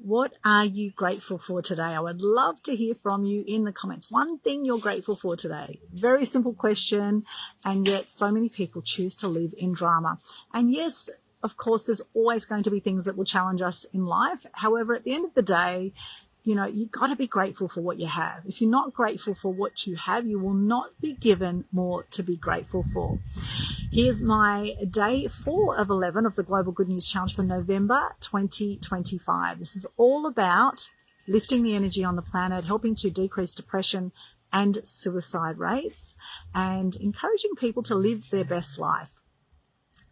What are you grateful for today? I would love to hear from you in the comments. One thing you're grateful for today. Very simple question, and yet so many people choose to live in drama. And yes, of course, there's always going to be things that will challenge us in life. However, at the end of the day, you've got to be grateful for what you have. If you're not grateful for what you have, you will not be given more to be grateful for. Here's my day 4 of 11 of the Global Good News Challenge for November 2025. This is all about lifting the energy on the planet, helping to decrease depression and suicide rates, and encouraging people to live their best life.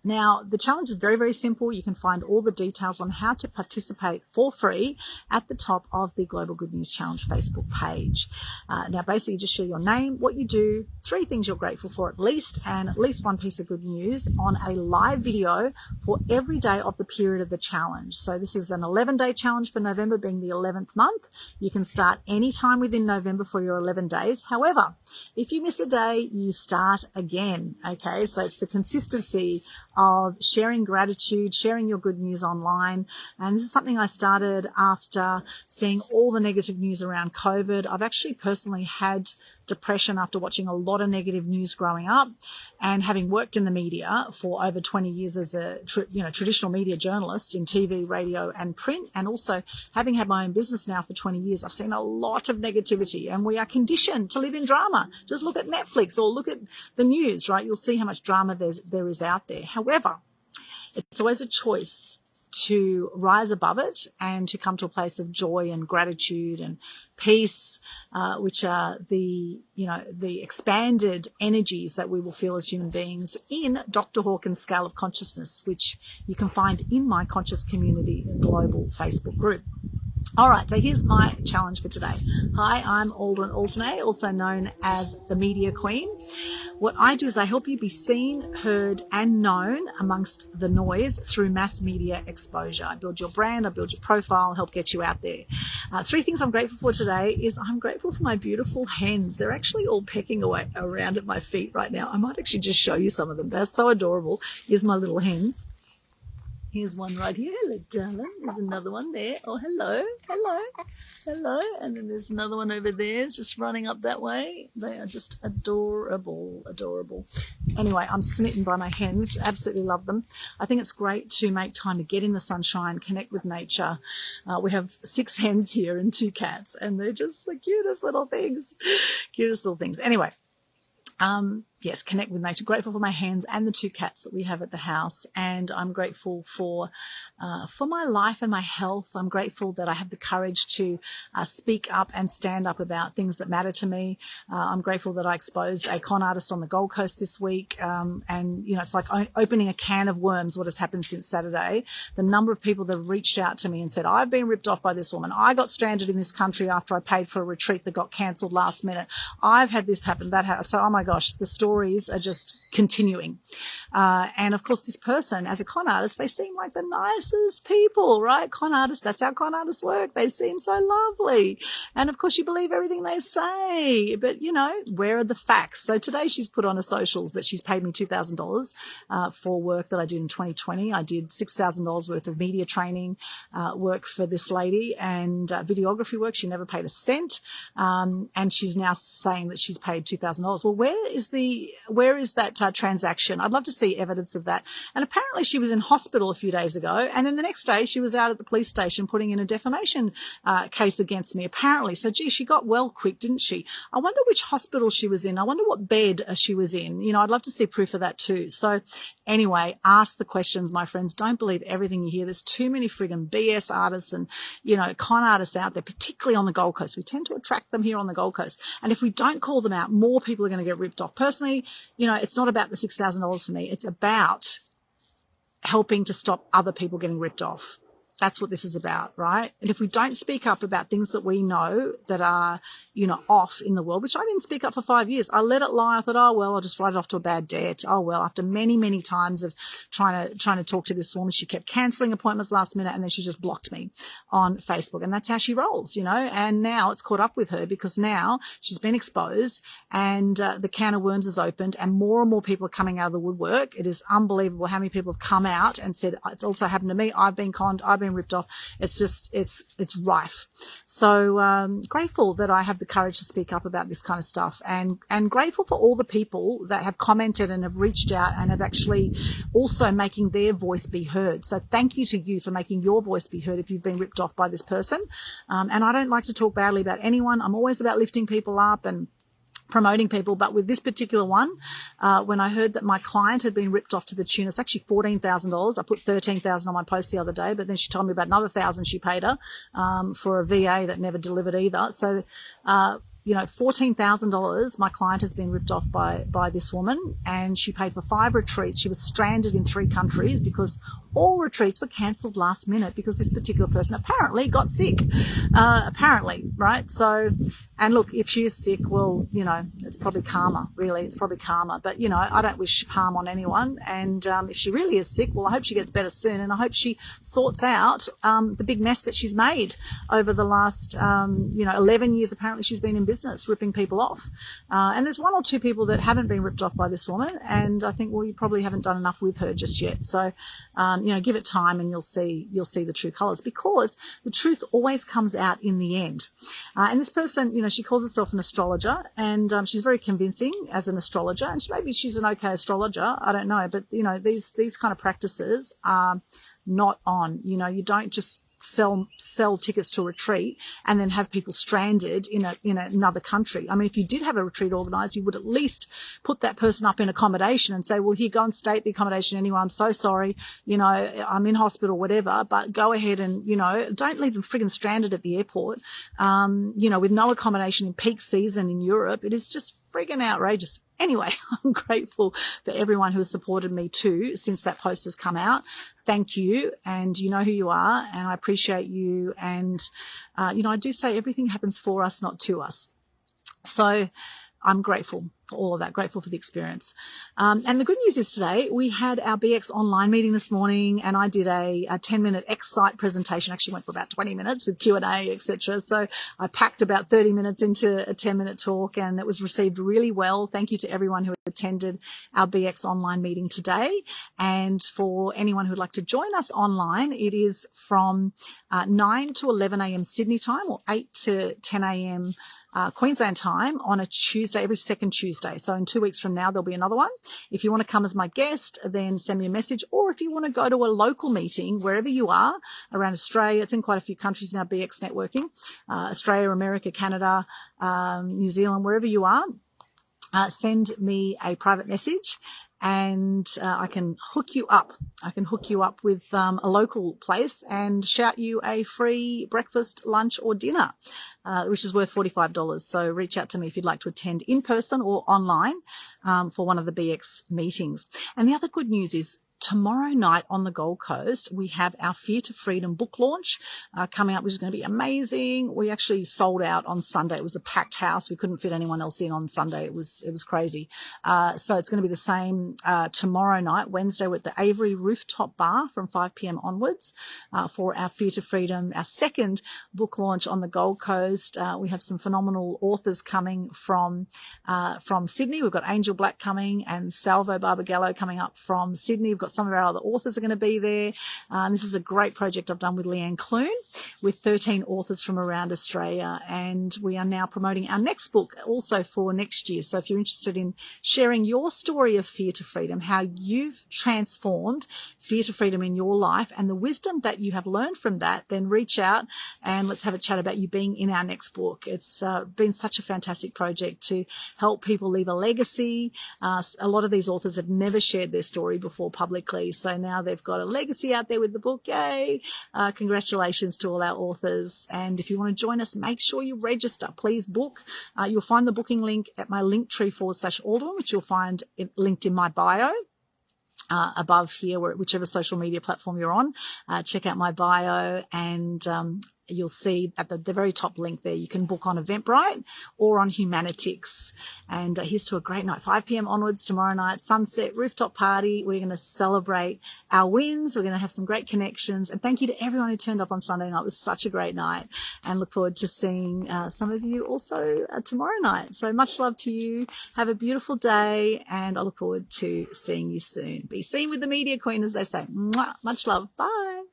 Now, the challenge is very, very simple. You can find all the details on how to participate for free at the top of the Global Good News Challenge Facebook page. Now, basically, just share your name, what you do, 3 things you're grateful for at least, and at least 1 piece of good news on a live video for every day of the period of the challenge. So this is an 11-day challenge for November, being the 11th month. You can start anytime within November for your 11 days. However, if you miss a day, you start again. Okay, so it's the consistency of sharing gratitude, sharing your good news online. And this is something I started after seeing all the negative news around COVID. I've actually personally had depression after watching a lot of negative news growing up, and having worked in the media for over 20 years as a traditional media journalist in TV, radio and print, and also having had my own business now for 20 years, I've seen a lot of negativity, and we are conditioned to live in drama. Just look at Netflix or look at the news, right? You'll see how much drama there is out there. However, it's always a choice to rise above it and to come to a place of joy and gratitude and peace, which are the expanded energies that we will feel as human beings in Dr. Hawkins' scale of consciousness, which you can find in my Conscious Community Global Facebook group. All right, so here's my challenge for today. Hi, I'm Aldrin Altanay, also known as the Media Queen. What I do is I help you be seen, heard, and known amongst the noise through mass media exposure. I build your brand, I build your profile, help get you out there. 3 things I'm grateful for today is I'm grateful for my beautiful hens. They're actually all pecking away around at my feet right now. I might actually just show you some of them. They're so adorable. Here's my little hens. Here's one right here. Hello, darling. There's another one there. Oh, hello. Hello. Hello. And then there's another one over there. It's just running up that way. They are just adorable, adorable. Anyway, I'm smitten by my hens. Absolutely love them. I think it's great to make time to get in the sunshine, connect with nature. We have 6 hens here and 2 cats, and they're just the cutest little things. Cutest little things. Anyway. Yes, connect with nature. Grateful for my hens and the 2 cats that we have at the house. And I'm grateful for my life and my health. I'm grateful that I have the courage to speak up and stand up about things that matter to me. I'm grateful that I exposed a con artist on the Gold Coast this week. And, it's like opening a can of worms, what has happened since Saturday. The number of people that have reached out to me and said, I've been ripped off by this woman. I got stranded in this country after I paid for a retreat that got cancelled last minute. I've had this happen, that happen. So, oh my gosh, the stories are just continuing. And of course, this person, as a con artist, they seem like the nicest people, right? Con artists, that's how con artists work. They seem so lovely. And of course, you believe everything they say. But, where are the facts? So today she's put on her socials that she's paid me $2,000 for work that I did in 2020. I did $6,000 worth of media training work for this lady, and videography work. She never paid a cent. And she's now saying that she's paid $2,000. Well, where is that transaction? I'd love to see evidence of that. And apparently she was in hospital a few days ago, and then the next day she was out at the police station putting in a defamation case against me, apparently. So, gee, she got well quick, didn't she? I wonder which hospital she was in. I wonder what bed she was in. I'd love to see proof of that too. So anyway, ask the questions, my friends. Don't believe everything you hear. There's too many friggin' BS artists and, con artists out there, particularly on the Gold Coast. We tend to attract them here on the Gold Coast. And if we don't call them out, more people are going to get ripped off. Personally, it's not about the $6,000 for me. It's about helping to stop other people getting ripped off. That's what this is about, right? And if we don't speak up about things that we know that are, off in the world, which I didn't speak up for 5 years. I let it lie. I thought, oh, well, I'll just write it off to a bad debt. Oh, well, after many, many times of trying to talk to this woman, she kept cancelling appointments last minute, and then she just blocked me on Facebook. And that's how she rolls, and now it's caught up with her because now she's been exposed, and the can of worms is opened, and more people are coming out of the woodwork. It is unbelievable how many people have come out and said, it's also happened to me. I've been conned. I've been been ripped off. It's just, it's rife. So grateful that I have the courage to speak up about this kind of stuff, and grateful for all the people that have commented and have reached out and have actually also making their voice be heard. So thank you to you for making your voice be heard if you've been ripped off by this person. And I don't like to talk badly about anyone. I'm always about lifting people up and promoting people, but with this particular one, when I heard that my client had been ripped off to the tune, it's actually $14,000. I put $13,000 on my post the other day, but then she told me about another $1,000 she paid her for a VA that never delivered either. So $14,000 my client has been ripped off by this woman, and she paid for 5 retreats. She was stranded in 3 countries because all retreats were cancelled last minute because this particular person apparently got sick. Apparently, right? So, and look, if she is sick, well, it's probably karma, really. It's probably karma. But, I don't wish harm on anyone. And if she really is sick, well, I hope she gets better soon. And I hope she sorts out the big mess that she's made over the last, 11 years. Apparently she's been in business ripping people off. And there's 1 or 2 people that haven't been ripped off by this woman. And I think, well, you probably haven't done enough with her just yet. So, give it time and you'll see the true colors, because the truth always comes out in the end. And this person, she calls herself an astrologer, and she's very convincing as an astrologer, and maybe she's an okay astrologer. I don't know. But, these kind of practices are not on. You don't just sell tickets to a retreat and then have people stranded in another country. I mean, if you did have a retreat organized, you would at least put that person up in accommodation and say, well, here, go and stay at the accommodation anyway. I'm so sorry. I'm in hospital, whatever, but go ahead and, don't leave them frigging stranded at the airport, with no accommodation in peak season in Europe. It is just friggin' outrageous. Anyway, I'm grateful for everyone who has supported me too since that post has come out. Thank you. And you know who you are, and I appreciate you. And, I do say everything happens for us, not to us. So I'm grateful for all of that, grateful for the experience. And the good news is today we had our BX online meeting this morning, and I did a 10-minute X-Site presentation. Actually went for about 20 minutes with Q&A, etc. So I packed about 30 minutes into a 10-minute talk, and it was received really well. Thank you to everyone who attended our BX online meeting today. And for anyone who'd like to join us online, it is from 9 to 11 a.m. Sydney time, or 8 to 10 a.m. Queensland time on a Tuesday, every second Tuesday. So in 2 weeks from now, there'll be another one. If you want to come as my guest, then send me a message. Or if you want to go to a local meeting, wherever you are around Australia, it's in quite a few countries now, BX networking, Australia, America, Canada, New Zealand, wherever you are, send me a private message, and I can hook you up. I can hook you up with a local place and shout you a free breakfast, lunch, or dinner, which is worth $45. So reach out to me if you'd like to attend in person or online for one of the BX meetings. And the other good news is, tomorrow night on the Gold Coast, we have our Fear to Freedom book launch coming up, which is going to be amazing. We actually sold out on Sunday. It was a packed house. We couldn't fit anyone else in on Sunday. It was crazy. So it's going to be the same tomorrow night, Wednesday, with the Avery Rooftop Bar from 5 p.m. onwards for our Fear to Freedom, our second book launch on the Gold Coast. We have some phenomenal authors coming from Sydney. We've got Angel Black coming and Salvo Barbagallo coming up from Sydney. We've got some of our other authors are going to be there. This is a great project I've done with Leanne Clune with 13 authors from around Australia. And we are now promoting our next book also for next year. So if you're interested in sharing your story of Fear to Freedom, how you've transformed Fear to Freedom in your life and the wisdom that you have learned from that, then reach out and let's have a chat about you being in our next book. It's been such a fantastic project to help people leave a legacy. A lot of these authors have never shared their story before publicly. So now they've got a legacy out there with the book. Yay. Congratulations to all our authors. And if you want to join us, make sure you register. Please book. You'll find the booking link at my linktree/Alderman, which you'll find linked in my bio. Above here, whichever social media platform you're on, check out my bio, and you'll see at the very top link there, you can book on Eventbrite or on Humanitix. And here's to a great night, 5 p.m. onwards tomorrow night, sunset rooftop party. We're going to celebrate our wins. We're going to have some great connections. And thank you to everyone who turned up on Sunday night. It was such a great night, and look forward to seeing some of you also tomorrow night. So much love to you. Have a beautiful day, and I look forward to seeing you soon. Be seen with the media queen, as they say. Mwah. Much love. Bye.